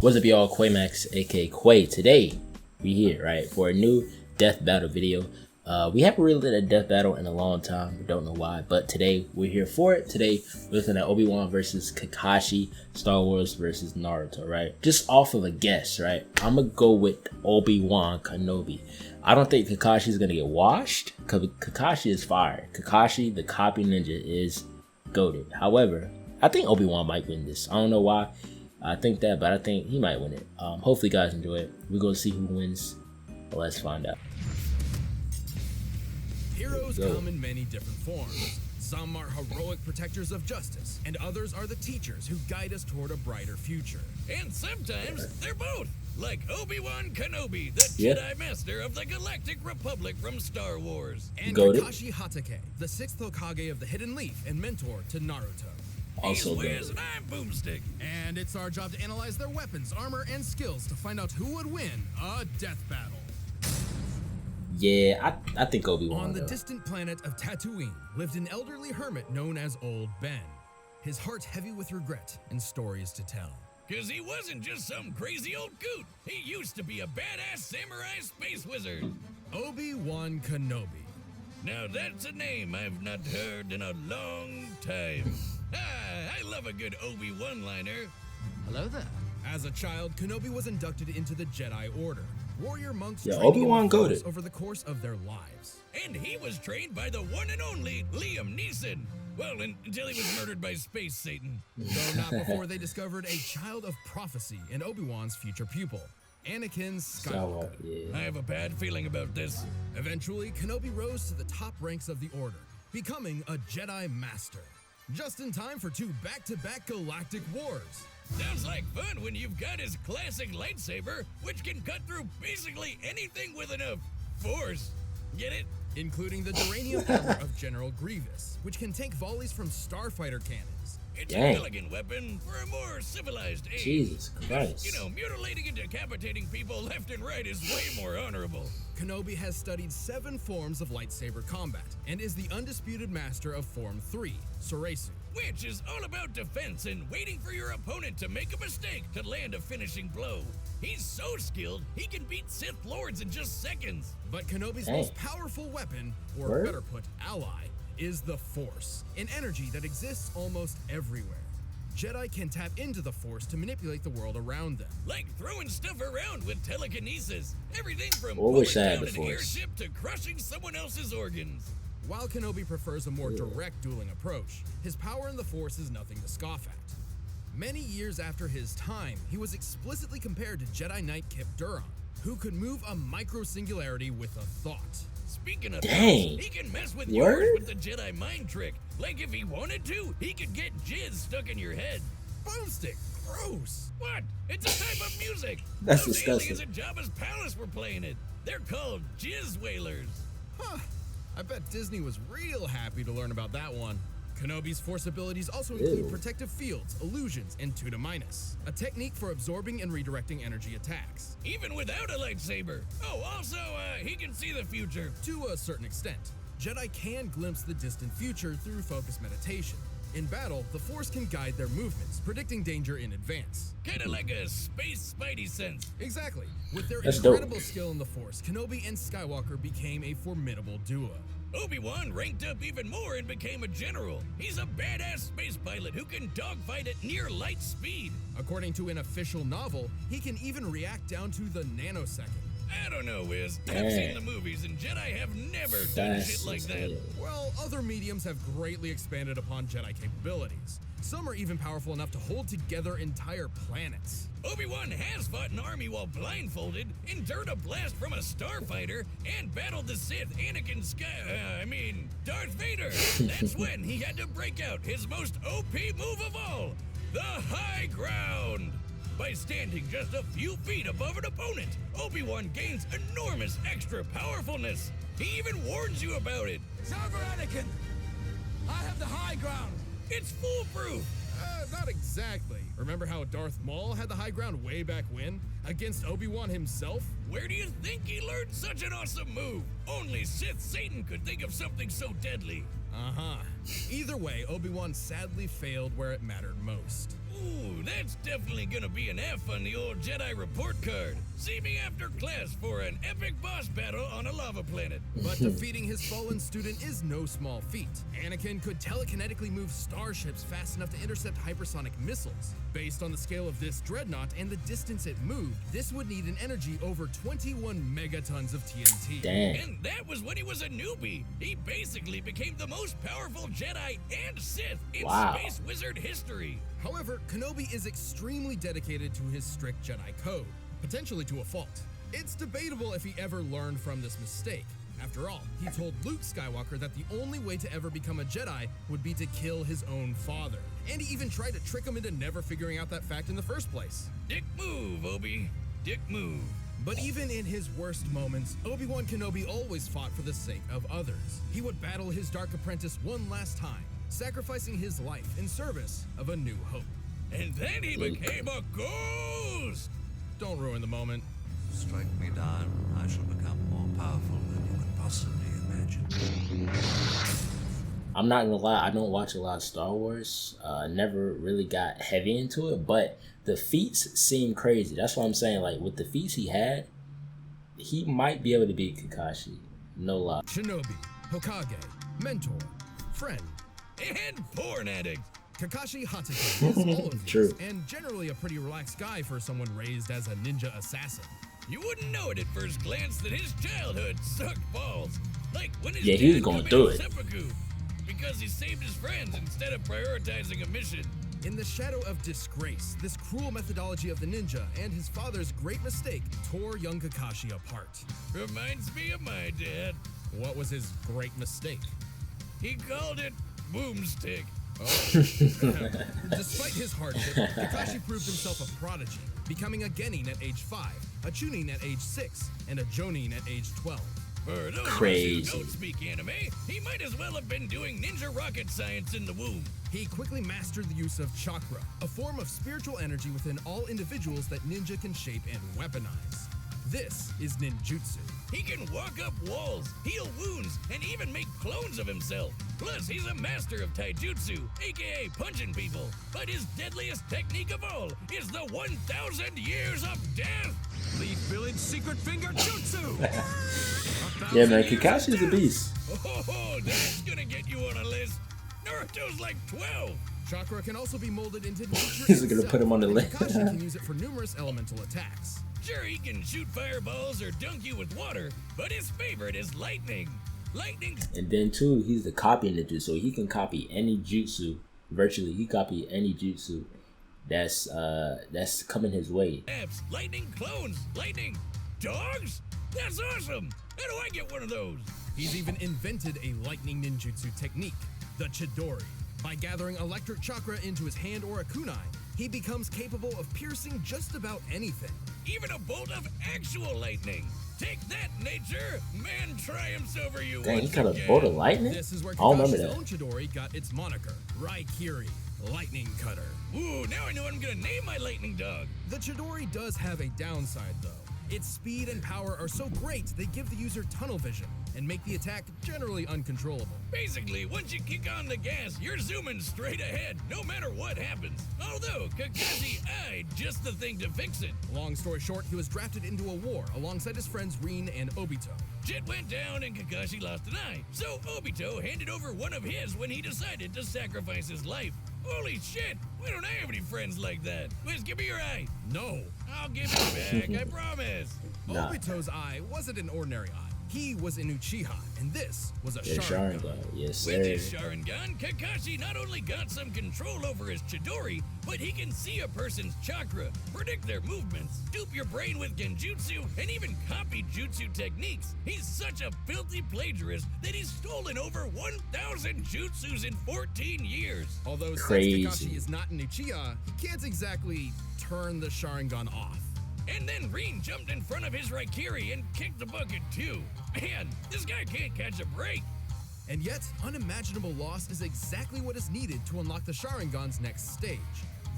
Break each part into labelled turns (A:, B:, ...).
A: What's up, y'all? Quaymax, aka Quay. Today, we here, right, for a new death battle video. We haven't really did a death battle in a long time. We don't know why, but today we're here for it. Today, we're looking at Obi-Wan versus Kakashi, Star Wars versus Naruto, right? Just off of a guess, right? I'm gonna go with Obi-Wan Kenobi. I don't think Kakashi's gonna get washed, because Kakashi is fire. Kakashi, the copy ninja, is goated. However, I think Obi-Wan might win this. I don't know why I think that, but I think he might win it. Hopefully you guys enjoy it. We're going to see who wins. But let's find out.
B: Heroes come in many different forms. Some are heroic protectors of justice, and others are the teachers who guide us toward a brighter future. And sometimes they're both, like Obi-Wan Kenobi, the Jedi Master of the Galactic Republic from Star Wars. And Kakashi Hatake, the 6th Hokage of the Hidden Leaf and mentor to Naruto.
A: Also
B: He's Wiz and I'm Boomstick. And it's our job to analyze their weapons, armor, and skills to find out who would win a death battle.
A: Yeah, I think Obi-Wan.
B: On the distant planet of Tatooine lived an elderly hermit known as Old Ben. His heart heavy with regret and stories to tell. Cause he wasn't just some crazy old coot. He used to be a badass samurai space wizard. Obi-Wan Kenobi. Now that's a name I've not heard in a long time. I love a good Obi-Wan liner.
C: Hello there.
B: As a child, Kenobi was inducted into the Jedi Order. Warrior monks
A: Obi-Wan goated
B: over the course of their lives. And he was trained by the one and only Liam Neeson. Well, until he was murdered by Space Satan. Though not before they discovered a child of prophecy in Obi-Wan's future pupil, Anakin Skywalker. I have a bad feeling about this. Eventually, Kenobi rose to the top ranks of the Order, becoming a Jedi Master. Just in time for 2 back-to-back galactic wars. Sounds like fun when you've got his classic lightsaber, which can cut through basically anything with enough force. Get it? Including the duranium armor of General Grievous, which can take volleys from starfighter cannons. It's an elegant weapon for a more civilized age.
A: Jesus Christ.
B: You know, mutilating and decapitating people left and right is way more honorable. Kenobi has studied 7 forms of lightsaber combat and is the undisputed master of Form 3, Soresu. Which is all about defense and waiting for your opponent to make a mistake to land a finishing blow. He's so skilled, he can beat Sith Lords in just seconds. But Kenobi's most powerful weapon, or better put, ally, is the Force, an energy that exists almost everywhere. Jedi can tap into the Force to manipulate the world around them. Like throwing stuff around with telekinesis. Everything from pulling down an airship to crushing someone else's organs. While Kenobi prefers a more direct dueling approach, his power in the Force is nothing to scoff at. Many years after his time, he was explicitly compared to Jedi Knight Kip Duron, who could move a micro-singularity with a thought. Speaking of thoughts, he can mess with yours with the Jedi mind trick. Like if he wanted to, he could get jizz stuck in your head. Boomstick, gross. What? It's a type of music.
A: That's
B: Those
A: disgusting.
B: aliens at Jabba's palace were playing it. They're called jizz whalers. Huh. I bet Disney was real happy to learn about that one. Kenobi's Force abilities also include protective fields, illusions, and Tuda Minus, a technique for absorbing and redirecting energy attacks. Even without a lightsaber. Oh, also, he can see the future. To a certain extent. Jedi can glimpse the distant future through focused meditation. In battle, the Force can guide their movements, predicting danger in advance. Kinda like a space spidey sense. Exactly. With their incredible skill in the Force, Kenobi and Skywalker became a formidable duo. Obi-Wan ranked up even more and became a general. He's a badass space pilot who can dogfight at near light speed. According to an official novel, he can even react down to the nanosecond. I don't know, Wiz. I've seen the movies, and Jedi have never done shit like that. Well, other mediums have greatly expanded upon Jedi capabilities. Some are even powerful enough to hold together entire planets. Obi-Wan has fought an army while blindfolded, endured a blast from a starfighter, and battled the Sith Darth Vader. That's when he had to break out his most OP move of all, the high ground. By standing just a few feet above an opponent, Obi-Wan gains enormous extra powerfulness. He even warns you about it.
D: It's over, Anakin! I have the high ground!
B: It's foolproof! Not exactly. Remember how Darth Maul had the high ground way back when? Against Obi-Wan himself? Where do you think he learned such an awesome move? Only Sith Satan could think of something so deadly. Either way, Obi-Wan sadly failed where it mattered most. Ooh, Ooh, that's definitely gonna be an F on the old Jedi report card. See me after class for an epic boss battle on a lava planet.
C: But defeating his fallen student is no small feat. Anakin could telekinetically move starships fast enough to intercept hypersonic missiles. Based on the scale of this dreadnought and the distance it moved, this would need an energy over 21 megatons of TNT.
A: Damn.
B: And that was when he was a newbie. He basically became the most powerful Jedi and Sith in space wizard history.
C: However, Kenobi is extremely dedicated to his strict Jedi code, potentially to a fault. It's debatable if he ever learned from this mistake. After all, he told Luke Skywalker that the only way to ever become a Jedi would be to kill his own father. And he even tried to trick him into never figuring out that fact in the first place.
B: Dick move, Obi. Dick move.
C: But even in his worst moments, Obi-Wan Kenobi always fought for the sake of others. He would battle his dark apprentice one last time, sacrificing his life in service of a new hope.
B: And then he became a ghost!
C: Don't ruin the moment.
E: Strike me down, I shall become more powerful than you could possibly imagine.
A: I'm not gonna lie, I don't watch a lot of Star Wars. Never really got heavy into it, but the feats seem crazy. That's what I'm saying. Like, with the feats he had, he might be able to beat Kakashi. No lie.
C: Shinobi, Hokage, mentor, friend,
B: and porn addict.
C: Kakashi Hatake is all of these,
A: True.
C: and generally a pretty relaxed guy for someone raised as a ninja assassin.
B: You wouldn't know it at first glance that his childhood sucked balls. Like when his
A: he was
B: dad
A: going
B: committed
A: through it.
B: seppuku because he saved his friends instead of prioritizing a mission.
C: In the shadow of disgrace, this cruel methodology of the ninja and his father's great mistake tore young Kakashi apart.
B: Reminds me of my dad.
C: What was his great mistake?
B: He called it boomstick.
C: Despite his hardship, Kakashi proved himself a prodigy, becoming a Genin at age 5, a Chunin at age 6, and a Jonin at age 12.
B: For those
A: Crazy.
B: of us who don't speak anime, he might as well have been doing ninja rocket science in the womb.
C: He quickly mastered the use of chakra, a form of spiritual energy within all individuals that ninja can shape and weaponize. This is ninjutsu.
B: He can walk up walls, heal wounds, and even make clones of himself. Plus, he's a master of taijutsu, aka punching people. But his deadliest technique of all is the 1,000 years of death.
D: Leaf Village Secret Finger Jutsu!
A: Yeah, man, Kakashi's a beast.
B: Oh, that's gonna get you on a list. Naruto's like 12.
C: Chakra can also be molded into nature
A: He's gonna
C: itself,
A: put him on the
C: and
A: list.
C: Kakashi can use it for numerous elemental attacks.
B: Sure, he can shoot fireballs or dunk you with water, but his favorite is lightning. Lightning.
A: And then too, he's the copy ninja, so he can copy any jutsu. Virtually, he copy any jutsu that's coming his way.
B: Apps, lightning clones, lightning dogs. That's awesome. How do I get one of those?
C: He's even invented a lightning ninjutsu technique, the Chidori. By gathering electric chakra into his hand or a kunai, he becomes capable of piercing just about anything.
B: Even a bolt of actual lightning. Take that, nature! Man triumphs over you.
A: Dang, he
B: once
A: got a
B: again.
A: bolt of lightning?
C: This is where
A: I don't remember
C: Kakashi's
A: that.
C: own Chidori got its moniker, Raikiri, Lightning Cutter.
B: Ooh, now I know what I'm gonna name my lightning dog.
C: The Chidori does have a downside though. Its speed and power are so great they give the user tunnel vision and make the attack generally uncontrollable.
B: Basically, once you kick on the gas, you're zooming straight ahead, no matter what happens. Although, Kakashi eyed just the thing to fix it.
C: Long story short, he was drafted into a war alongside his friends Rin and Obito.
B: Shit went down and Kakashi lost an eye. So Obito handed over one of his when he decided to sacrifice his life. Holy shit, why don't I have any friends like that? Please give me your eye.
C: No,
B: I'll give it back, I promise.
A: Nah.
C: Obito's eye wasn't an ordinary eye. He was an Uchiha, and this was a
A: Yeah,
C: Sharingan.
A: Sharingan. Yes,
B: With
A: sir.
B: his Sharingan, Kakashi not only got some control over his Chidori, but he can see a person's chakra, predict their movements, dupe your brain with genjutsu, and even copy jutsu techniques. He's such a filthy plagiarist that he's stolen over 1,000 jutsus in 14 years.
C: Although
A: Crazy.
C: since Kakashi is not an Uchiha, he can't exactly turn the Sharingan off.
B: And then Rin jumped in front of his Raikiri and kicked the bucket too. Man, this guy can't catch a break.
C: And yet, unimaginable loss is exactly what is needed to unlock the Sharingan's next stage.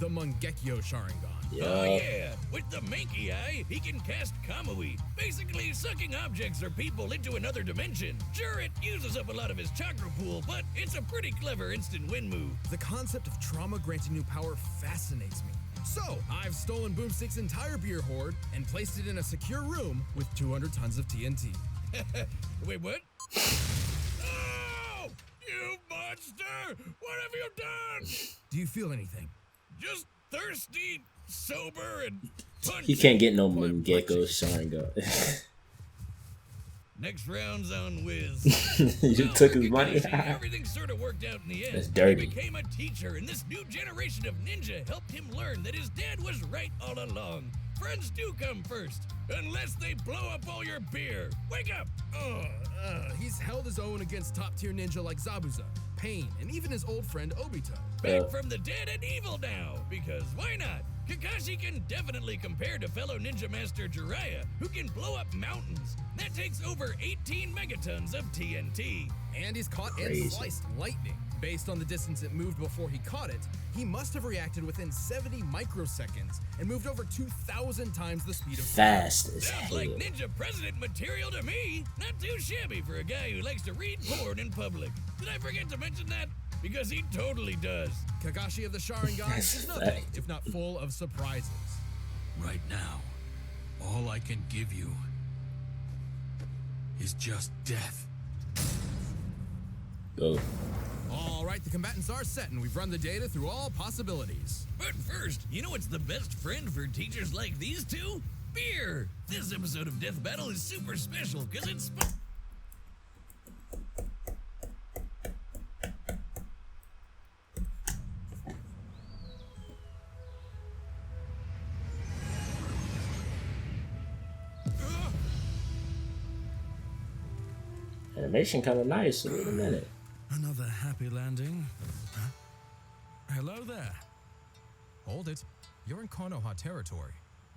C: the Mangekyo Sharingan.
B: Oh yeah, with the Manky Eye, he can cast Kamui, basically sucking objects or people into another dimension. Sure, it uses up a lot of his chakra pool, but it's a pretty clever instant win move.
C: The concept of trauma granting new power fascinates me. So, I've stolen Boomstick's entire beer hoard and placed it in a secure room with 200 tons of TNT.
B: Wait, what? Oh! You monster! What have you done?
C: Do you feel anything?
B: Just thirsty, sober, and punchy.
A: He can't get no Mangekyo Sharingan.
B: Next round's on Wiz.
A: You took his money.
B: Everything sort of worked out in the end.
A: That's dirty.
B: He became a teacher, and this new generation of ninja helped him learn that his dad was right all along. Friends do come first, unless they blow up all your beer. Wake up!
C: He's held his own against top-tier ninja like Zabuza, Pain, and even his old friend Obito.
B: Back from the dead and evil now, because why not? Kakashi can definitely compare to fellow ninja master Jiraiya, who can blow up mountains. That takes over 18 megatons of TNT.
C: And he's caught
A: Crazy.
C: and sliced lightning. Based on the distance it moved before he caught it, he must have reacted within 70 microseconds and moved over 2,000 times the speed of sound.
A: Fast as
B: Sounds
A: hell.
B: like ninja president material to me. Not too shabby for a guy who likes to read porn in public. Did I forget to mention that? Because he totally does.
C: Kakashi of the Sharingan is nothing if not full of surprises.
D: Right now, all I can give you is just death.
A: Go.
C: All right, the combatants are set, and we've run the data through all possibilities.
B: But first, you know what's the best friend for teachers like these two? Beer! This episode of Death Battle is super special because it's
A: Animation kind of nice. Wait a minute.
D: Another happy landing. Huh? Hello there.
C: Hold it. You're in Konoha territory.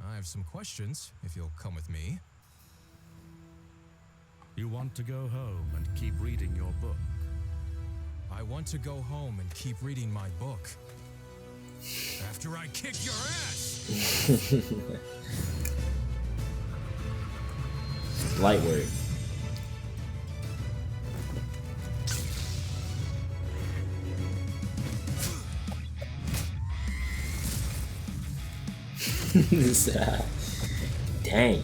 C: I have some questions, if you'll come with me.
D: You want to go home and keep reading your book?
C: I want to go home and keep reading my book. After I kick your ass!
A: Light work. Dang.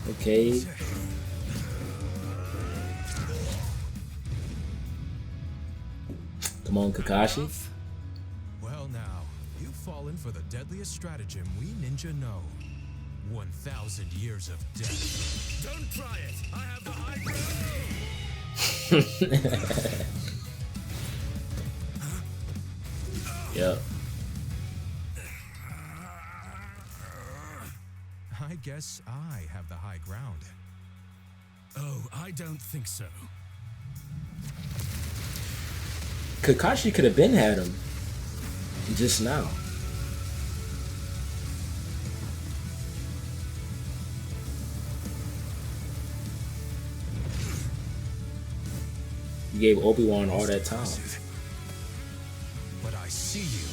A: Okay. Come on, Kakashi.
C: Well now, you've fallen for the deadliest stratagem we ninja know. 1,000 years of death.
B: Don't try it. I have the high ground.
A: Yep.
C: I guess I have the high ground.
D: Oh, I don't think so.
A: Kakashi could have been had him just now. You gave Obi-Wan all that time.
C: But I see you.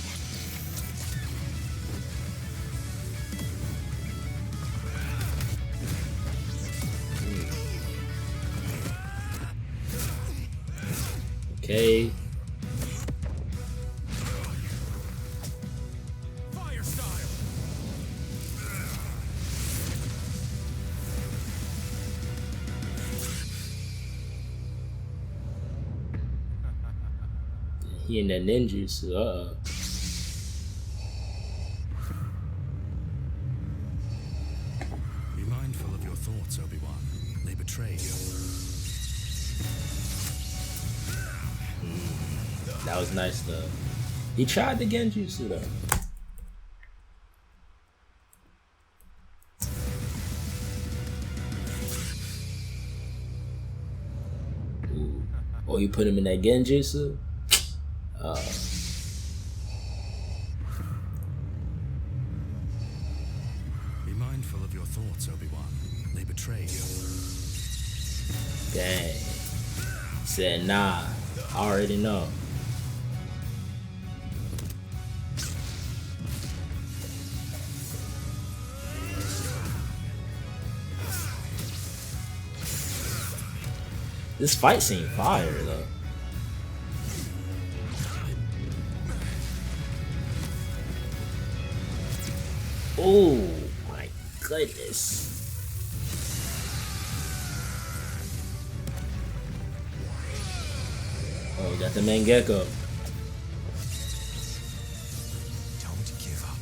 A: Okay.
C: Fire style.
A: He in that ninjutsu.
D: Be mindful of your thoughts, Obi-Wan. They betray you.
A: That was nice though. He tried the genjutsu though. Ooh. Oh, you put him in that genjutsu?
D: Be mindful of your thoughts, Obi-Wan. They betray you.
A: Dang. Said nah. I already know. This fight scene fire though. Oh my goodness. Oh, we got the Mangekyo.
D: Don't give up.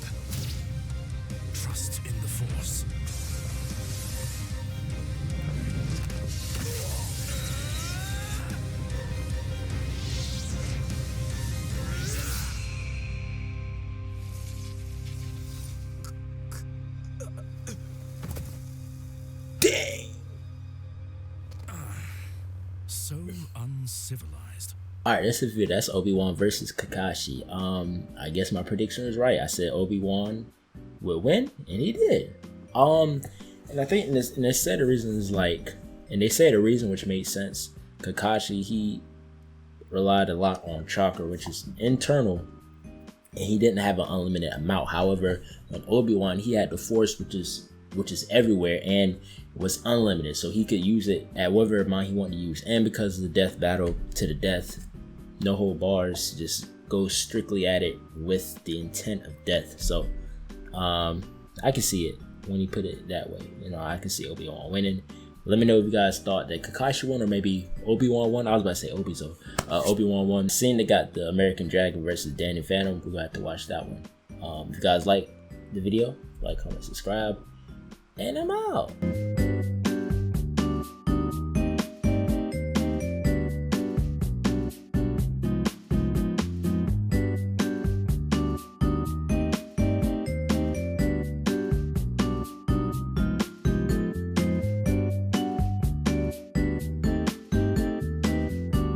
D: Trust in the Force.
A: Dang.
D: So uncivilized.
A: Alright, that's the video. That's Obi-Wan versus Kakashi. I guess my prediction was right. I said Obi-Wan would win, and he did. And I think in this set of reasons, like, and they said a reason which made sense. Kakashi, he relied a lot on chakra, which is internal, and he didn't have an unlimited amount. However, on Obi-Wan, he had the Force, which is everywhere and was unlimited, so he could use it at whatever amount he wanted to use. And because of the death battle to the death, no hold bars, just go strictly at it with the intent of death. So I can see it when you put it that way. You know, I can see Obi-Wan winning. Let me know if you guys thought that Kakashi won or maybe Obi-Wan won. I was about to say Obi, so Obi-Wan won. Seeing they got the American Dragon versus Danny Phantom, we're gonna have to watch that one. If you guys like the video, like, comment, subscribe, and I'm out.